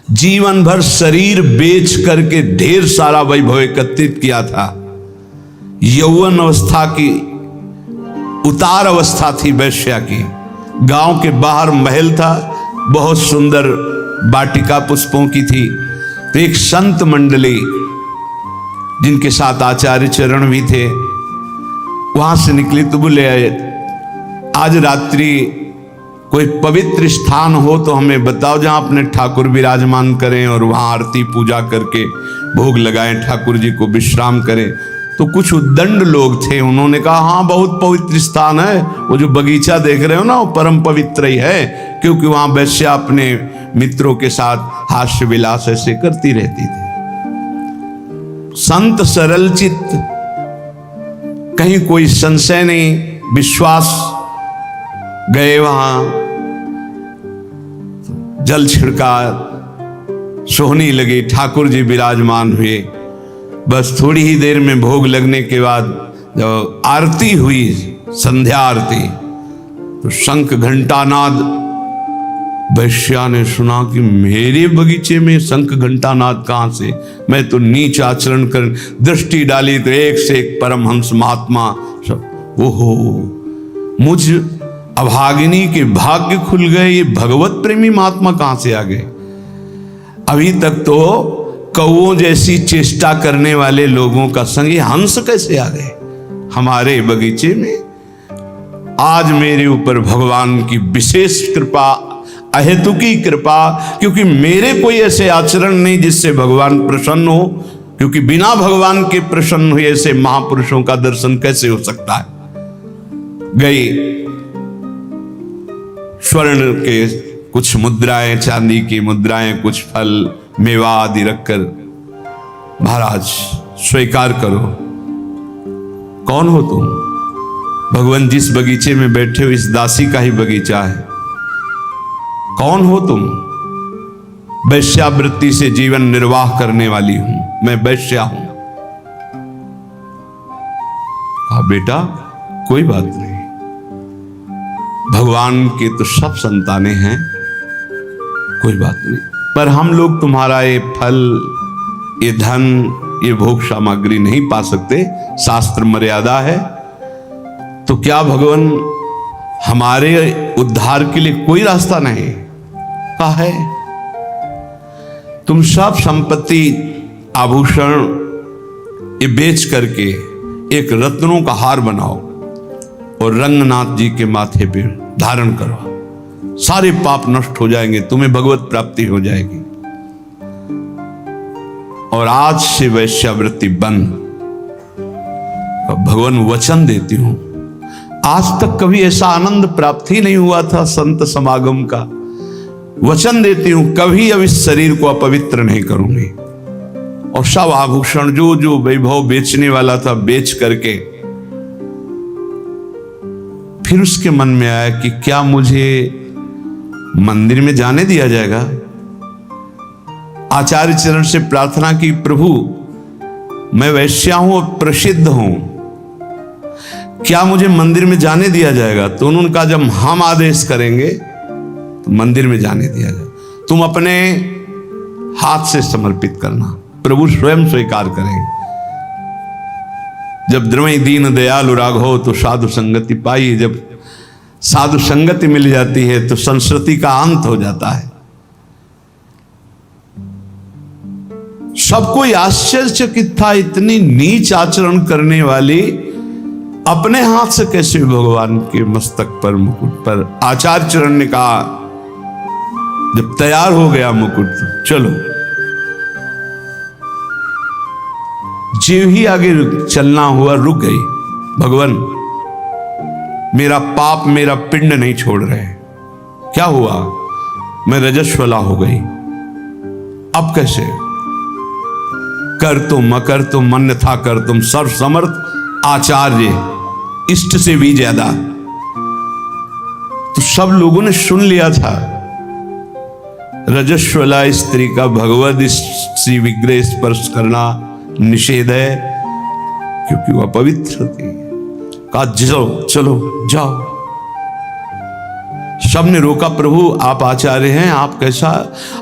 जीवन भर शरीर बेच करके ढेर सारा वैभव एकत्रित किया था। यौवन अवस्था की उतार अवस्था थी वैश्या की। गांव के बाहर महल था, बहुत सुंदर वाटिका पुष्पों की थी। तो एक संत मंडली जिनके साथ आचार्य चरण भी थे, वहां से निकली तो बोले आज रात्रि कोई पवित्र स्थान हो तो हमें बताओ जहां अपने ठाकुर विराजमान करें और वहां आरती पूजा करके भोग लगाएं, ठाकुर जी को विश्राम करें। तो कुछ उद्दंड लोग थे, उन्होंने कहा हाँ बहुत पवित्र स्थान है, वो जो बगीचा देख रहे हो ना वो परम पवित्र ही है, क्योंकि वहां वैश्या अपने मित्रों के साथ हास्य विलास ऐसे करती रहती थी। संत सरल चित्त, कहीं कोई संशय नहीं, विश्वास, गए वहां, जल छिड़का, सोहनी लगी, ठाकुर जी विराजमान हुए। बस थोड़ी ही देर में भोग लगने के बाद जब आरती हुई, संध्या आरती, तो शंख घंटानाद, वैश्या ने सुना कि मेरे बगीचे में शंख घंटानाद कहां से, मैं तो नीच आचरण कर दृष्टि डाली तो एक से एक परमहंस महात्मा, ओहो मुझ अभागिनी के भाग्य खुल गए, ये भगवत प्रेमी महात्मा कहां से आ गए। अभी तक तो कौओं जैसी चेष्टा करने वाले लोगों का संग ये हंस कैसे आ गए हमारे बगीचे में। आज मेरे ऊपर भगवान की विशेष कृपा, अहेतुकी कृपा, क्योंकि मेरे कोई ऐसे आचरण नहीं जिससे भगवान प्रसन्न हो, क्योंकि बिना भगवान के प्रसन्न हुए ऐसे महापुरुषों का दर्शन कैसे हो सकता है। गई स्वर्ण के कुछ मुद्राएं, चांदी की मुद्राएं, कुछ फल मेवा आदि रखकर, महाराज स्वीकार करो, कौन हो तुम? भगवान जिस बगीचे में बैठे हो इस दासी का ही बगीचा है, कौन हो तुम? वैश्यावृत्ति से जीवन निर्वाह करने वाली हूं, मैं वैश्या हूं। हाँ बेटा कोई बात नहीं, भगवान के तो सब संतानें हैं, कोई बात नहीं, पर हम लोग तुम्हारा ये फल, ये धन, ये भोग सामग्री नहीं पा सकते, शास्त्र मर्यादा है। तो क्या भगवान हमारे उद्धार के लिए कोई रास्ता नहीं? कहा है तुम सब संपत्ति, आभूषण ये बेच करके एक रत्नों का हार बनाओ और रंगनाथ जी के माथे पे धारण करो, सारे पाप नष्ट हो जाएंगे, तुम्हें भगवत प्राप्ति हो जाएगी। और आज से वैश्यावृत्ति बंद। भगवान वचन देती हूं, आज तक कभी ऐसा आनंद प्राप्त ही नहीं हुआ था संत समागम का। वचन देती हूं कभी अब इस शरीर को अपवित्र नहीं करूंगी। और सब आभूषण जो जो वैभव बेचने वाला था बेच करके, फिर उसके मन में आया कि क्या मुझे मंदिर में जाने दिया जाएगा? आचार्य चरण से प्रार्थना की, प्रभु मैं वैश्या हूं और प्रसिद्ध हूं, क्या मुझे मंदिर में जाने दिया जाएगा? तो उन्होंने कहा जब हम आदेश करेंगे तो मंदिर में जाने दिया जाए, तुम अपने हाथ से समर्पित करना, प्रभु स्वयं स्वीकार करेंगे। जब द्रवई दीन दयालु राघव तो साधु संगति पाई, जब साधु संगति मिल जाती है तो संस्कृति का अंत हो जाता है। सबको आश्चर्यचकित था, इतनी नीच आचरण करने वाली अपने हाथ से कैसे भगवान के मस्तक पर, मुकुट पर। आचार्य चरण ने कहा जब तैयार हो गया मुकुट तो चलो। जीव ही आगे चलना हुआ, रुक गई। भगवान मेरा पाप, मेरा पिंड नहीं छोड़ रहे, क्या हुआ? मैं रजस्वला हो गई, अब कैसे? कर तुम अकर तुम मन था कर तुम, सर्व समर्थ आचार्य, इष्ट से भी ज्यादा। तो सब लोगों ने सुन लिया था रजस्वला स्त्री का भगवद श्री विग्रह स्पर्श करना निषेध है, क्योंकि वह पवित्र थी। कहा चलो चलो जाओ। सबने रोका, प्रभु आप आचार्य हैं, आप कैसा?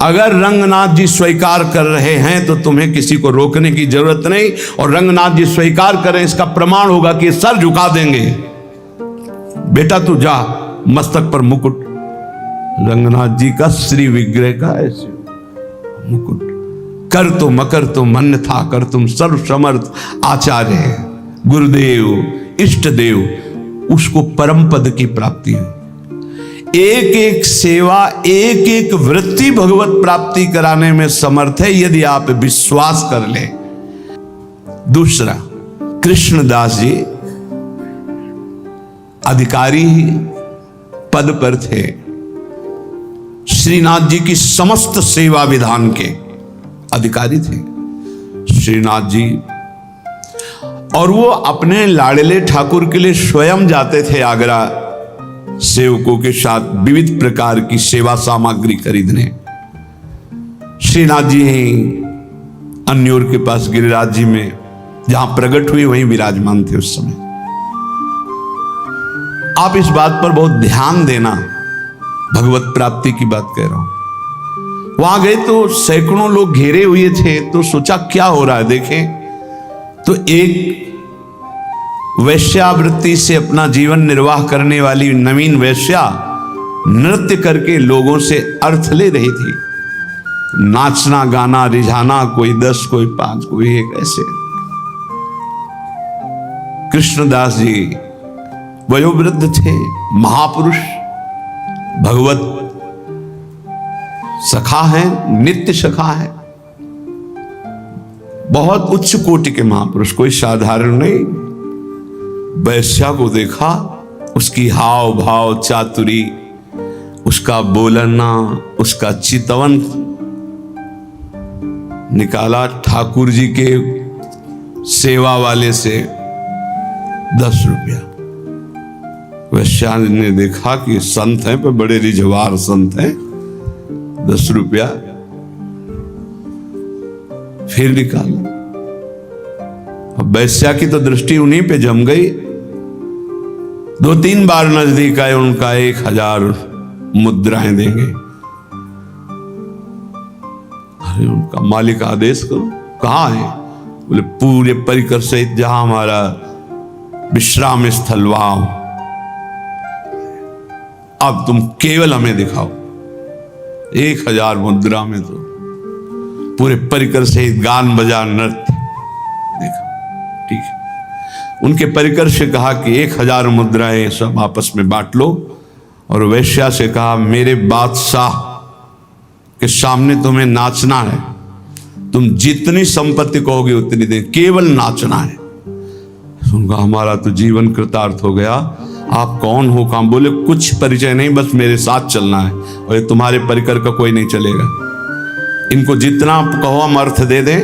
अगर रंगनाथ जी स्वीकार कर रहे हैं तो तुम्हें किसी को रोकने की जरूरत नहीं, और रंगनाथ जी स्वीकार करें इसका प्रमाण होगा कि सर झुका देंगे। बेटा तू जा, मस्तक पर मुकुट, रंगनाथ जी का श्री विग्रह का ऐसे मुकुट, कर तो मकर तो मन था, कर तुम सर्व समर्थ आचार्य हैं, गुरुदेव इष्ट देव। उसको परम पद की प्राप्ति हुई। एक एक सेवा, एक एक वृत्ति भगवत प्राप्ति कराने में समर्थ है यदि आप विश्वास कर ले। दूसरा, कृष्णदास जी अधिकारी पद पर थे, श्रीनाथ जी की समस्त सेवा विधान के अधिकारी थे श्रीनाथ जी, और वो अपने लाडले ठाकुर के लिए स्वयं जाते थे आगरा सेवकों के साथ विविध प्रकार की सेवा सामग्री खरीदने। श्रीनाथ जी अन्योर के पास गिरिराज जी में जहां प्रकट हुए वहीं विराजमान थे उस समय। आप इस बात पर बहुत ध्यान देना, भगवत प्राप्ति की बात कह रहा हूं। वहां गए तो सैकड़ों लोग घेरे हुए थे, तो सोचा क्या हो रहा है देखें। तो एक वैश्यावृत्ति से अपना जीवन निर्वाह करने वाली नवीन वैश्या नृत्य करके लोगों से अर्थ ले रही थी। नाचना गाना रिझाना, कोई 10 कोई 5 कोई 1 ऐसे। कृष्णदास जी वयोवृद्ध थे, महापुरुष, भगवत सखा है, नित्य सखा है, बहुत उच्च कोटि के महापुरुष, कोई साधारण नहीं। वैश्या को देखा, उसकी हाव भाव चातुरी, उसका बोलना, उसका चितवन निकाला ठाकुर जी के सेवा वाले से 10 रुपया। वैश्या ने देखा कि संत हैं, पर बड़े रिझवार संत हैं, 10 रुपया फिर निकाला। अब वैश्या की तो दृष्टि उन्हीं पे जम गई। 2-3 बार नजदीक आए, उनका 1000 मुद्राएं देंगे। अरे उनका मालिक आदेश करो, कहाँ है? बोले पूरे परिकर सहित जहां हमारा विश्राम स्थल वहां, अब तुम केवल हमें दिखाओ। 1000 मुद्रा में तो पूरे परिकर सहित गान बजा नृत्य देखा। ठीक है, उनके परिकर से कहा कि 1000 मुद्राएं सब आपस में बांट लो, और वैश्या से कहा मेरे बादशाह के सामने तुम्हें नाचना है, तुम जितनी संपत्ति कहोगे उतनी दे, केवल नाचना है। उनका हमारा तो जीवन कृतार्थ हो गया। आप कौन हो, काम? बोले कुछ परिचय नहीं, बस मेरे साथ चलना है, और ये तुम्हारे परिकर का कोई नहीं चलेगा। इनको जितना कहो हम अर्थ दे दें,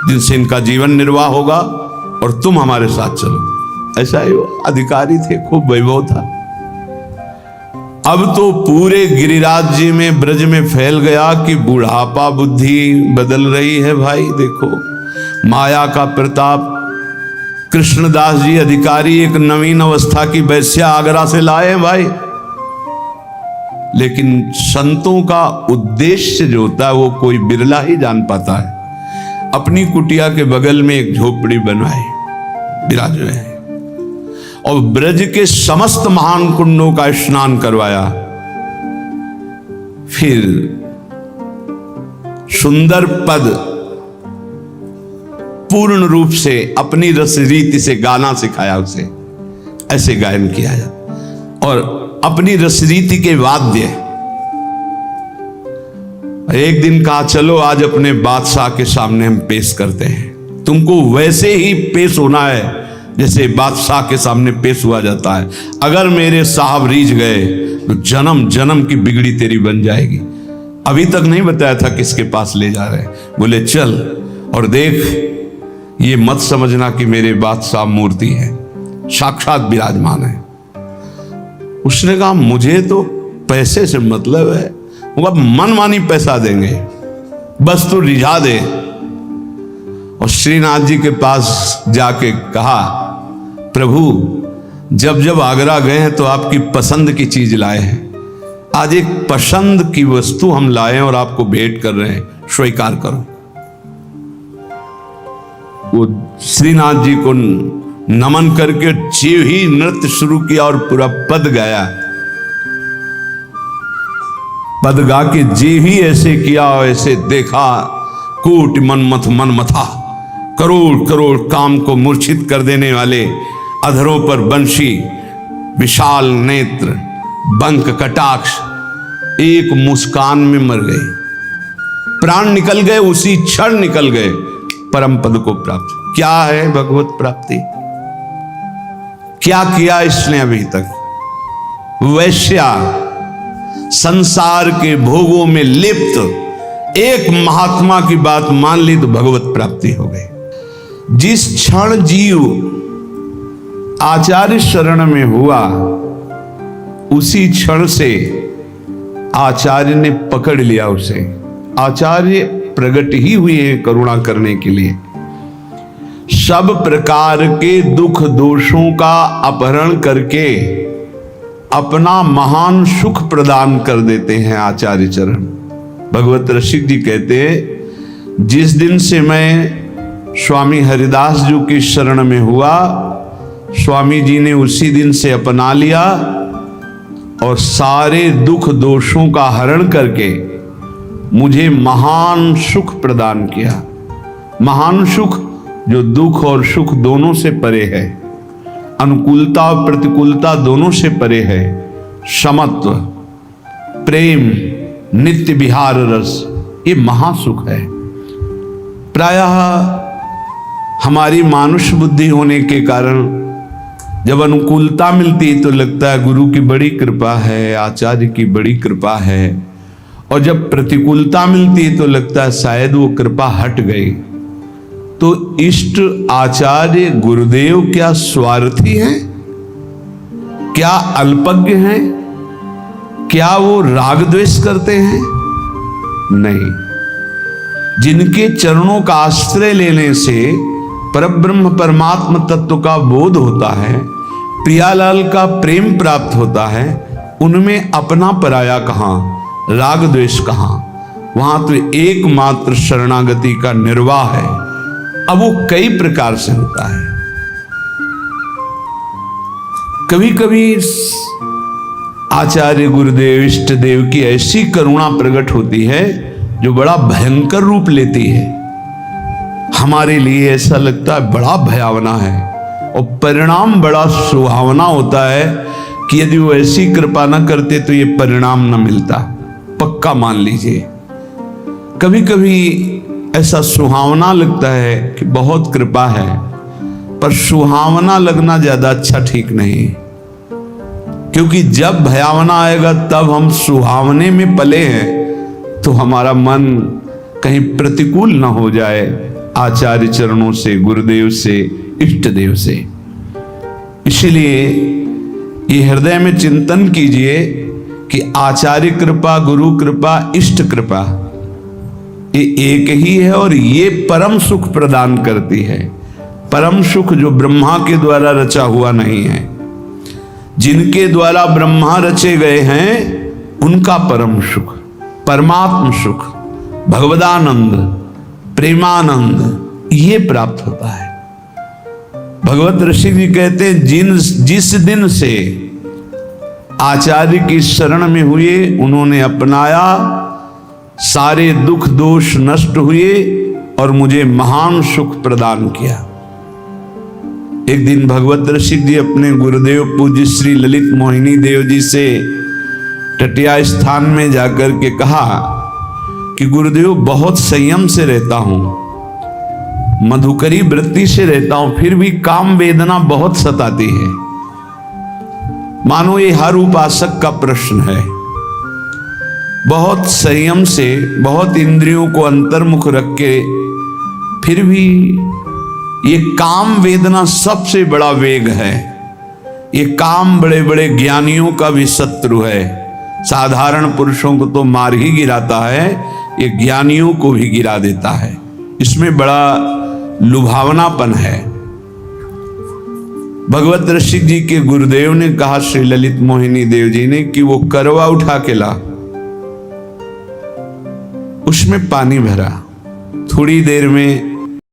जिनसे इनका जीवन निर्वाह होगा, और तुम हमारे साथ चलो। ऐसा ही अधिकारी थे, खूब वैभव था। अब तो पूरे गिरिराज जी में, ब्रज में फैल गया कि बुढ़ापा बुद्धि बदल रही है। भाई देखो माया का प्रताप। कृष्णदास जी अधिकारी एक नवीन अवस्था की वैश्या आगरा से लाए हैं भाई, लेकिन संतों का उद्देश्य जो होता है वो कोई बिरला ही जान पाता है। अपनी कुटिया के बगल में एक झोपड़ी बनवाई, विराज रहे, और ब्रज के समस्त महान कुंडों का स्नान करवाया। फिर सुंदर पद पूर्ण रूप से अपनी रस रीति से गाना सिखाया, उसे ऐसे गायन किया जाता, और अपनी रस रीति के वाद्य। एक दिन कहा चलो आज अपने बादशाह के सामने हम पेश करते हैं, तुमको वैसे ही पेश होना है जैसे बादशाह के सामने पेश हुआ जाता है। अगर मेरे साहब रीझ गए तो जन्म जन्म की बिगड़ी तेरी बन जाएगी। अभी तक नहीं बताया था किसके पास ले जा रहे। बोले चल और देख, ये मत समझना कि मेरे बादशाह मूर्ति है, साक्षात विराजमान है। उसने कहा मुझे तो पैसे से मतलब है, मनमानी पैसा देंगे, बस तू रिझा दे। और श्रीनाथ जी के पास जाके कहा प्रभु जब जब आगरा गए हैं तो आपकी पसंद की चीज लाए हैं, आज एक पसंद की वस्तु हम लाए और आपको भेंट कर रहे हैं, स्वीकार करो। वो श्रीनाथ जी को नमन करके जीव ही नृत्य शुरू किया और पूरा पद गाया। पद गा के जीव ही ऐसे किया, ऐसे देखा, कूट मनमथ मन मथा, करोड़ करोड़ काम को मूर्छित कर देने वाले अधरों पर बंशी, विशाल नेत्र, बंक कटाक्ष, एक मुस्कान में मर गए, प्राण निकल गए, उसी क्षण निकल गए, परम पद को प्राप्त। क्या है भगवत प्राप्ति? क्या किया इसने अभी तक? वैश्या, संसार के भोगों में लिप्त एक महात्मा की बात मान ली तो भगवत प्राप्ति हो गई। जिस क्षण जीव आचार्य शरण में हुआ, उसी क्षण से आचार्य ने पकड़ लिया उसे। आचार्य प्रकट ही हुए करुणा करने के लिए। सब प्रकार के दुख दोषों का अपहरण करके अपना महान सुख प्रदान कर देते हैं आचार्य चरण। भगवत रसिक जी कहते हैं, जिस दिन से मैं स्वामी हरिदास जी की शरण में हुआ, स्वामी जी ने उसी दिन से अपना लिया और सारे दुख दोषों का हरण करके मुझे महान सुख प्रदान किया। महान सुख जो दुख और सुख दोनों से परे है, अनुकूलता और प्रतिकूलता दोनों से परे है, समत्व, प्रेम, नित्य विहार रस, ये महासुख है। प्रायः हमारी मानुष बुद्धि होने के कारण जब अनुकूलता मिलती है तो लगता है गुरु की बड़ी कृपा है, आचार्य की बड़ी कृपा है, और जब प्रतिकूलता मिलती है तो लगता है शायद वो कृपा हट गई। तो इष्ट आचार्य गुरुदेव क्या स्वार्थी हैं? क्या अल्पज्ञ हैं? क्या वो राग द्वेष करते हैं? नहीं। जिनके चरणों का आश्रय लेने से परब्रह्म परमात्म तत्व का बोध होता है, प्रियालाल का प्रेम प्राप्त होता है, उनमें अपना पराया कहां, राग द्वेष कहां? वहां तो एकमात्र शरणागति का निर्वाह है। अब वो कई प्रकार से होता है। कभी कभी आचार्य गुरुदेव इष्ट देव की ऐसी करुणा प्रकट होती है जो बड़ा भयंकर रूप लेती है। हमारे लिए ऐसा लगता है बड़ा भयावना है, और परिणाम बड़ा सुहावना होता है कि यदि वो ऐसी कृपा न करते तो ये परिणाम न मिलता। पक्का मान लीजिए, कभी कभी ऐसा सुहावना लगता है कि बहुत कृपा है, पर सुहावना लगना ज्यादा अच्छा ठीक नहीं, क्योंकि जब भयावना आएगा तब हम सुहावने में पले हैं तो हमारा मन कहीं प्रतिकूल ना हो जाए आचार्य चरणों से, गुरुदेव से, इष्ट देव से। इसलिए ये हृदय में चिंतन कीजिए कि आचार्य कृपा, गुरु कृपा, इष्ट कृपा ये एक ही है और ये परम सुख प्रदान करती है। परम सुख जो ब्रह्मा के द्वारा रचा हुआ नहीं है। जिनके द्वारा ब्रह्मा रचे गए हैं उनका परम सुख, परमात्म सुख, भगवदानंद, प्रेमानंद ये प्राप्त होता है। भगवत ऋषि जी कहते हैं, जिस दिन से आचार्य की शरण में हुए उन्होंने अपनाया, सारे दुख दोष नष्ट हुए और मुझे महान सुख प्रदान किया। एक दिन भगवत ऋषि जी अपने गुरुदेव पूज्य श्री ललित मोहिनी देव जी से टटिया स्थान में जाकर के कहा कि गुरुदेव बहुत संयम से रहता हूं, मधुकरी वृत्ति से रहता हूं, फिर भी काम वेदना बहुत सताती है। मानो ये हर उपासक का प्रश्न है। बहुत संयम से, बहुत इंद्रियों को अंतर्मुख रख के, फिर भी ये काम वेदना सबसे बड़ा वेग है। ये काम बड़े बड़े ज्ञानियों का भी शत्रु है। साधारण पुरुषों को तो मार ही गिराता है, ये ज्ञानियों को भी गिरा देता है। इसमें बड़ा लुभावनापन है। भगवत ऋषि जी के गुरुदेव ने कहा श्री ललित मोहिनी देव जी ने कि वो करवा उठा के ला, उसमें पानी भरा। थोड़ी देर में